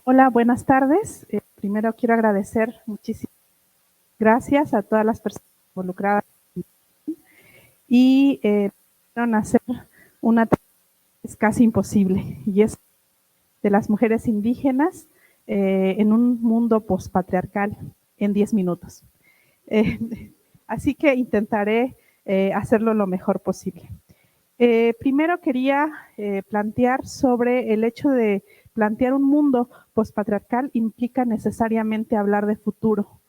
Hola, buenas tardes. Primero quiero agradecer muchísimas gracias a todas las personas involucradas y hacer una tarea que es casi imposible, y es de las mujeres indígenas en un mundo pospatriarcal en 10 minutos. Así que intentaré hacerlo lo mejor posible. Primero quería plantear sobre el hecho de plantear un mundo pospatriarcal implica necesariamente hablar de futuro.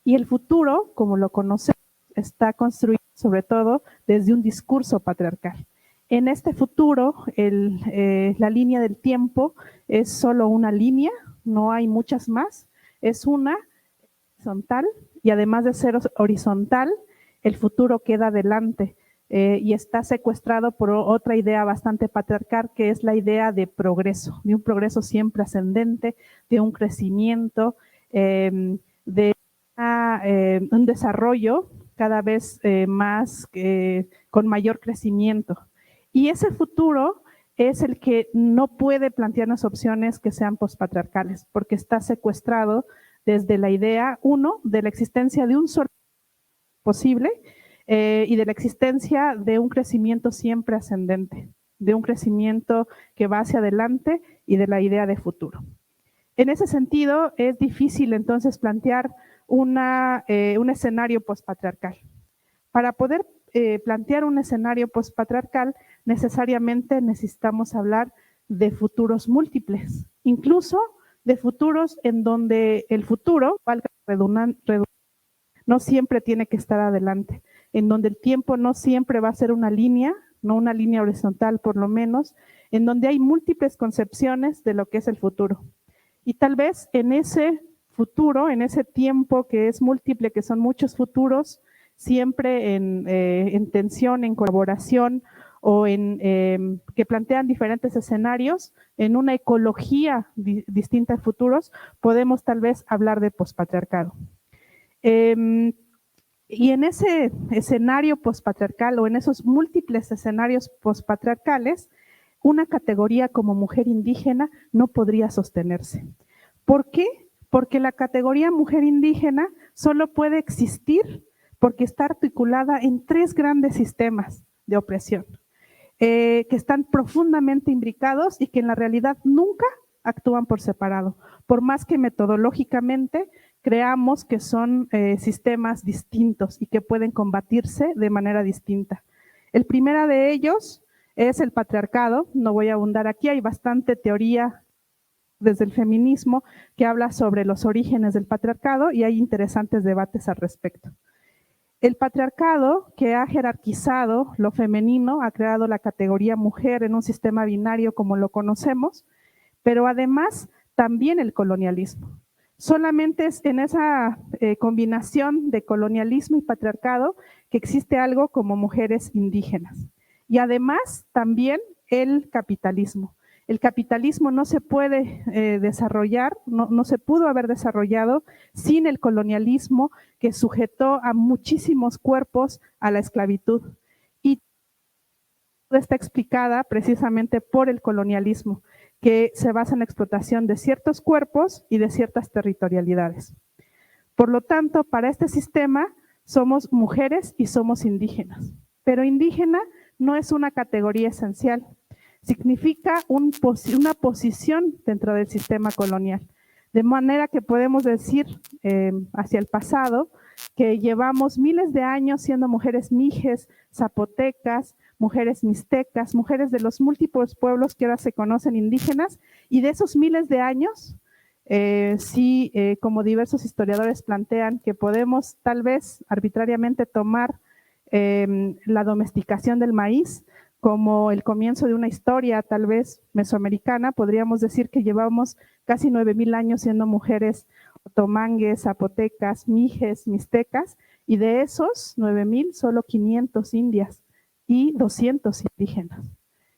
Y el futuro, como lo conocemos, está construido sobre todo desde un discurso patriarcal. En este futuro, la línea del tiempo es solo una línea, no hay muchas más, es una horizontal, y además de ser horizontal, el futuro queda adelante. Y está secuestrado por otra idea bastante patriarcal, que es la idea de progreso, de un progreso siempre ascendente, de un crecimiento, de un desarrollo cada vez más, con mayor crecimiento. Y ese futuro es el que no puede plantearnos opciones que sean pospatriarcales, porque está secuestrado desde la idea, uno, de la existencia de un solo posible y de la existencia de un crecimiento siempre ascendente, de un crecimiento que va hacia adelante y de la idea de futuro. En ese sentido, es difícil entonces plantear un escenario pospatriarcal. Para poder plantear un escenario pospatriarcal, necesariamente necesitamos hablar de futuros múltiples, incluso de futuros en donde el futuro, valga redundante, no siempre tiene que estar adelante, en donde el tiempo no siempre va a ser una línea, no una línea horizontal por lo menos, en donde hay múltiples concepciones de lo que es el futuro. Y tal vez en ese futuro, en ese tiempo que es múltiple, que son muchos futuros, siempre en tensión, en colaboración o que plantean diferentes escenarios, en una ecología distinta de futuros, podemos tal vez hablar de pospatriarcado. Y en ese escenario pospatriarcal o en esos múltiples escenarios pospatriarcales, una categoría como mujer indígena no podría sostenerse. ¿Por qué? Porque la categoría mujer indígena solo puede existir porque está articulada en tres grandes sistemas de opresión, que están profundamente imbricados y que en la realidad nunca actúan por separado, por más que metodológicamente creamos que son sistemas distintos y que pueden combatirse de manera distinta. El primero de ellos es el patriarcado, no voy a abundar aquí, hay bastante teoría desde el feminismo que habla sobre los orígenes del patriarcado y hay interesantes debates al respecto. El patriarcado, que ha jerarquizado lo femenino, ha creado la categoría mujer en un sistema binario como lo conocemos, pero además también el colonialismo. Solamente es en esa combinación de colonialismo y patriarcado que existe algo como mujeres indígenas. Y además también el capitalismo. El capitalismo no se puede desarrollar, no se pudo haber desarrollado sin el colonialismo que sujetó a muchísimos cuerpos a la esclavitud. Y está explicada precisamente por el colonialismo, que se basa en la explotación de ciertos cuerpos y de ciertas territorialidades. Por lo tanto, para este sistema somos mujeres y somos indígenas, pero indígena no es una categoría esencial, significa una posición dentro del sistema colonial, de manera que podemos decir hacia el pasado que llevamos miles de años siendo mujeres mijes, zapotecas, mujeres mixtecas, mujeres de los múltiples pueblos que ahora se conocen indígenas, y de esos miles de años, sí, como diversos historiadores plantean, que podemos tal vez arbitrariamente tomar la domesticación del maíz como el comienzo de una historia tal vez mesoamericana. Podríamos decir que llevamos casi 9,000 años siendo mujeres otomangues, zapotecas, mijes, mixtecas, y de esos 9,000 solo 500 indias y 200 indígenas.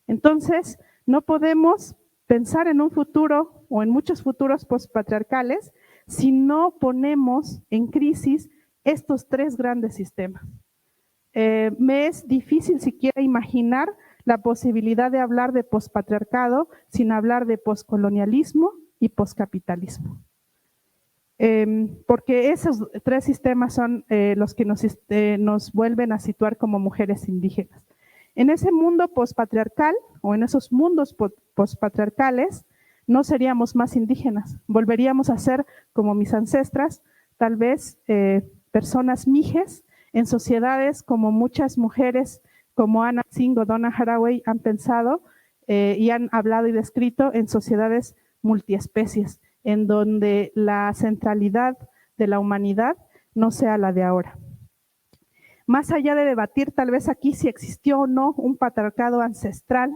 Entonces, no podemos pensar en un futuro o en muchos futuros postpatriarcales si no ponemos en crisis estos tres grandes sistemas. Me es difícil siquiera imaginar la posibilidad de hablar de pospatriarcado sin hablar de poscolonialismo y poscapitalismo. Porque esos tres sistemas son los que nos vuelven a situar como mujeres indígenas. En ese mundo pospatriarcal o en esos mundos pospatriarcales no seríamos más indígenas, volveríamos a ser como mis ancestras, tal vez personas mijes en sociedades como muchas mujeres como Anna Tsing o Donna Haraway han pensado y han hablado y descrito en sociedades multiespecies, en donde la centralidad de la humanidad no sea la de ahora. Más allá de debatir tal vez aquí si existió o no un patriarcado ancestral,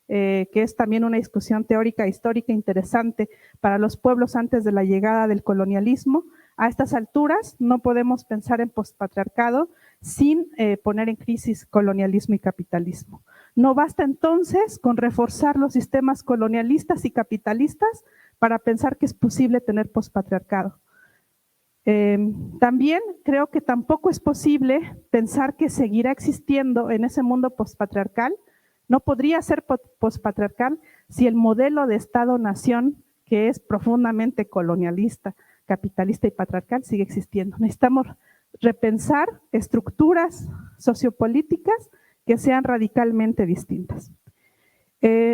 que es también una discusión teórica e histórica interesante para los pueblos antes de la llegada del colonialismo, a estas alturas no podemos pensar en postpatriarcado sin poner en crisis colonialismo y capitalismo. No basta entonces con reforzar los sistemas colonialistas y capitalistas para pensar que es posible tener pospatriarcado. También creo que tampoco es posible pensar que seguirá existiendo en ese mundo pospatriarcal. No podría ser pospatriarcal si el modelo de Estado-nación, que es profundamente colonialista, capitalista y patriarcal, sigue existiendo. Necesitamos repensar estructuras sociopolíticas que sean radicalmente distintas.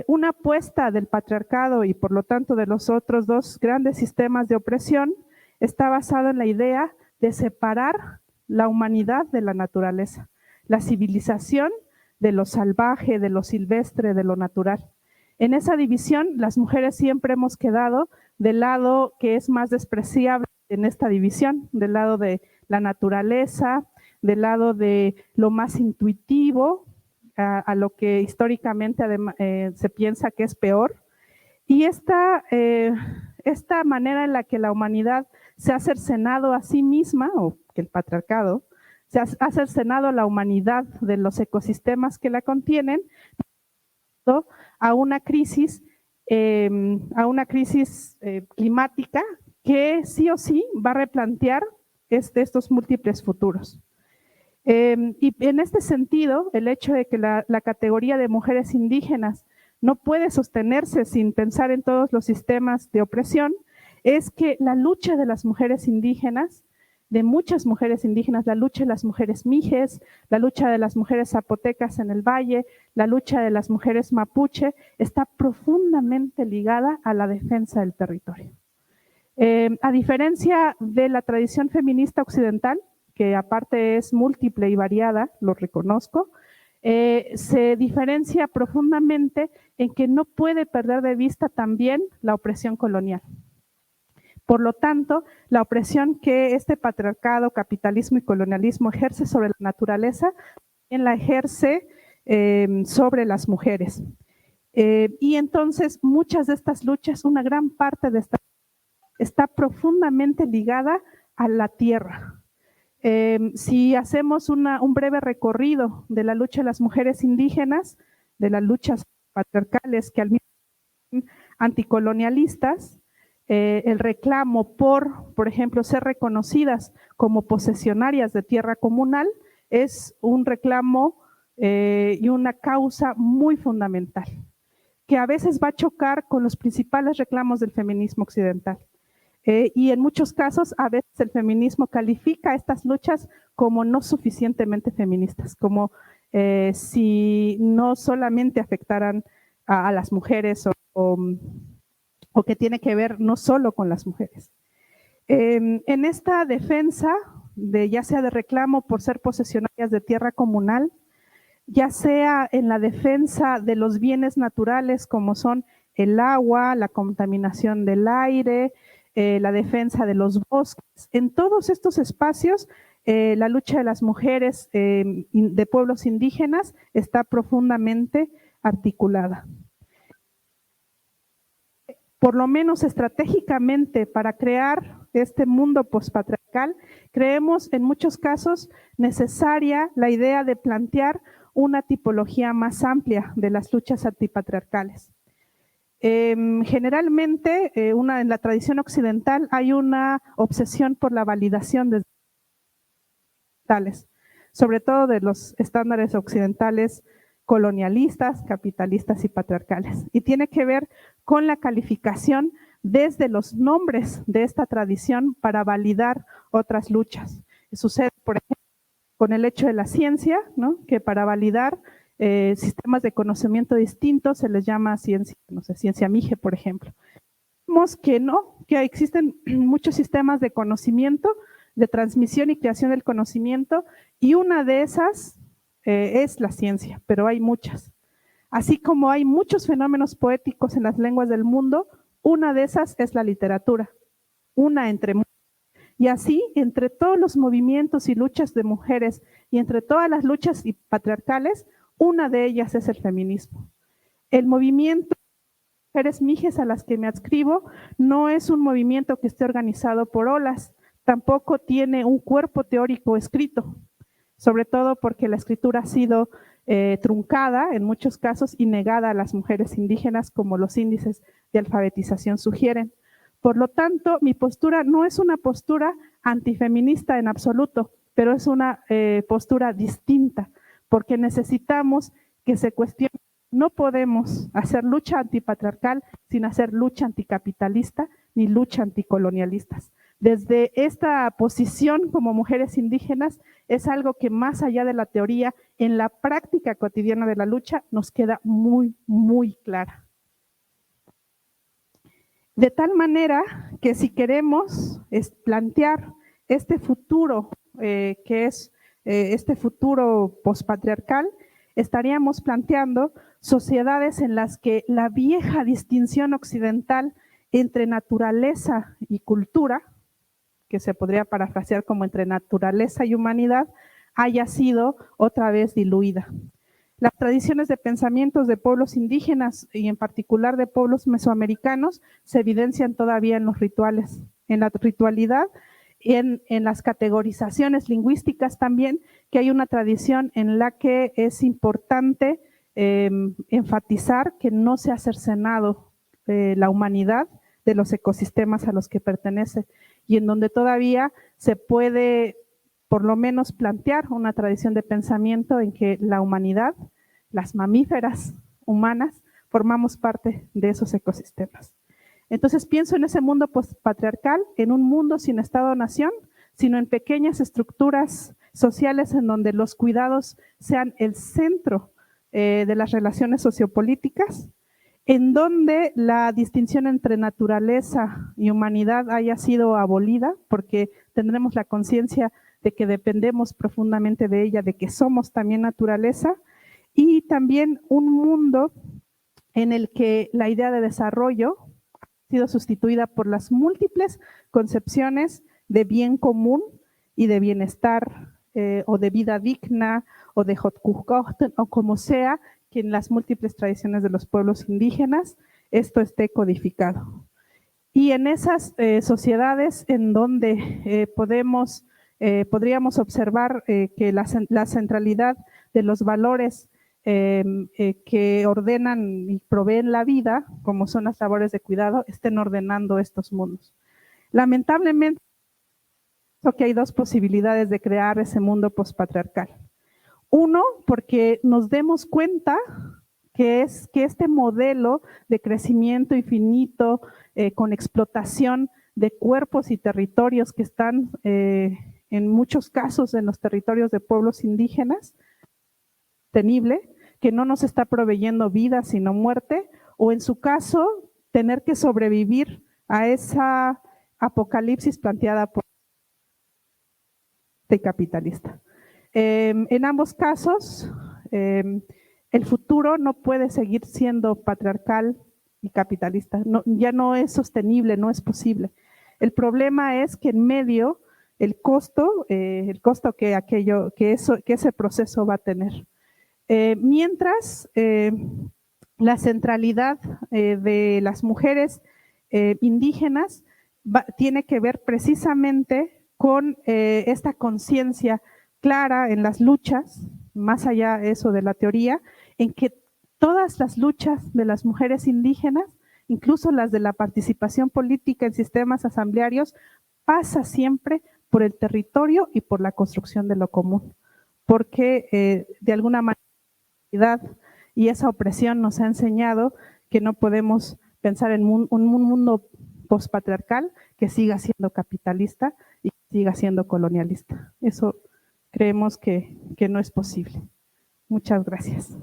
Una apuesta del patriarcado y por lo tanto de los otros dos grandes sistemas de opresión está basada en la idea de separar la humanidad de la naturaleza, la civilización de lo salvaje, de lo silvestre, de lo natural. En esa división, las mujeres siempre hemos quedado del lado que es más despreciable en esta división, del lado de la naturaleza, del lado de lo más intuitivo, a lo que históricamente se piensa que es peor. Y esta manera en la que la humanidad se ha cercenado a sí misma, o que el patriarcado, se ha cercenado a la humanidad de los ecosistemas que la contienen, a una crisis climática que sí o sí va a replantear estos múltiples futuros. Y en este sentido, el hecho de que la categoría de mujeres indígenas no puede sostenerse sin pensar en todos los sistemas de opresión, es que la lucha de las mujeres indígenas, de muchas mujeres indígenas, la lucha de las mujeres mijes, la lucha de las mujeres zapotecas en el valle, la lucha de las mujeres mapuche, está profundamente ligada a la defensa del territorio. A diferencia de la tradición feminista occidental, que aparte es múltiple y variada, lo reconozco, se diferencia profundamente en que no puede perder de vista también la opresión colonial. Por lo tanto, la opresión que este patriarcado, capitalismo y colonialismo ejerce sobre la naturaleza, también la ejerce sobre las mujeres. Y entonces muchas de estas luchas, una gran parte de esta está profundamente ligada a la tierra. Si hacemos un breve recorrido de la lucha de las mujeres indígenas, de las luchas patriarcales que al mismo tiempo anticolonialistas, el reclamo por ejemplo, ser reconocidas como posesionarias de tierra comunal es un reclamo y una causa muy fundamental, que a veces va a chocar con los principales reclamos del feminismo occidental. Y en muchos casos, a veces el feminismo califica estas luchas como no suficientemente feministas, como si no solamente afectaran a las mujeres o que tiene que ver no solo con las mujeres. En esta defensa, ya sea de reclamo por ser posesionarias de tierra comunal, ya sea en la defensa de los bienes naturales como son el agua, la contaminación del aire, la defensa de los bosques, en todos estos espacios la lucha de las mujeres de pueblos indígenas está profundamente articulada. Por lo menos estratégicamente, para crear este mundo pospatriarcal, creemos en muchos casos necesaria la idea de plantear una tipología más amplia de las luchas antipatriarcales. Generalmente, en la tradición occidental hay una obsesión por la validación de tales, sobre todo de los estándares occidentales colonialistas, capitalistas y patriarcales. Y tiene que ver con la calificación desde los nombres de esta tradición para validar otras luchas. Sucede, por ejemplo, con el hecho de la ciencia, ¿no? Que para validar sistemas de conocimiento distintos se les llama ciencia, no sé, ciencia Mije, por ejemplo. Vemos que no, que existen muchos sistemas de conocimiento, de transmisión y creación del conocimiento, y una de esas es la ciencia, pero hay muchas. Así como hay muchos fenómenos poéticos en las lenguas del mundo, una de esas es la literatura, una entre muchas. Y así, entre todos los movimientos y luchas de mujeres y entre todas las luchas patriarcales, una de ellas es el feminismo. El movimiento de mujeres mijes a las que me adscribo no es un movimiento que esté organizado por olas, tampoco tiene un cuerpo teórico escrito, sobre todo porque la escritura ha sido truncada en muchos casos y negada a las mujeres indígenas, como los índices de alfabetización sugieren. Por lo tanto, mi postura no es una postura antifeminista en absoluto, pero es una postura distinta, porque necesitamos que se cuestione. No podemos hacer lucha antipatriarcal sin hacer lucha anticapitalista ni lucha anticolonialistas. Desde esta posición como mujeres indígenas es algo que más allá de la teoría, en la práctica cotidiana de la lucha nos queda muy, muy clara. De tal manera que si queremos plantear este futuro, que es este futuro pospatriarcal, estaríamos planteando sociedades en las que la vieja distinción occidental entre naturaleza y cultura, que se podría parafrasear como entre naturaleza y humanidad, haya sido otra vez diluida. Las tradiciones de pensamientos de pueblos indígenas y en particular de pueblos mesoamericanos se evidencian todavía en los rituales, en la ritualidad, en las categorizaciones lingüísticas también, que hay una tradición en la que es importante enfatizar que no se ha cercenado la humanidad de los ecosistemas a los que pertenece y en donde todavía se puede por lo menos plantear una tradición de pensamiento en que la humanidad, las mamíferas humanas, formamos parte de esos ecosistemas. Entonces pienso en ese mundo postpatriarcal, en un mundo sin Estado-nación, sino en pequeñas estructuras sociales en donde los cuidados sean el centro de las relaciones sociopolíticas, en donde la distinción entre naturaleza y humanidad haya sido abolida, porque tendremos la conciencia de que dependemos profundamente de ella, de que somos también naturaleza, y también un mundo en el que la idea de desarrollo ha sido sustituida por las múltiples concepciones de bien común y de bienestar, o de vida digna, o de Hotkukochten, o como sea, que en las múltiples tradiciones de los pueblos indígenas esto esté codificado. Y en esas sociedades en donde podríamos observar que la centralidad de los valores que ordenan y proveen la vida, como son las labores de cuidado, estén ordenando estos mundos. Lamentablemente, que hay dos posibilidades de crear ese mundo pospatriarcal. Uno, porque nos demos cuenta que este modelo de crecimiento infinito, con explotación de cuerpos y territorios que están en muchos casos en los territorios de pueblos indígenas, sostenible, que no nos está proveyendo vida sino muerte, o en su caso tener que sobrevivir a esa apocalipsis planteada por el capitalista. En ambos casos, el futuro no puede seguir siendo patriarcal y capitalista, ya no es sostenible, no es posible. El problema es que en medio el costo que ese proceso va a tener. Mientras la centralidad de las mujeres indígenas tiene que ver precisamente con esta conciencia clara en las luchas, más allá de eso de la teoría, en que todas las luchas de las mujeres indígenas, incluso las de la participación política en sistemas asamblearios, pasa siempre por el territorio y por la construcción de lo común, porque de alguna manera y esa opresión nos ha enseñado que no podemos pensar en un mundo postpatriarcal que siga siendo capitalista y que siga siendo colonialista. Eso creemos que no es posible. Muchas gracias.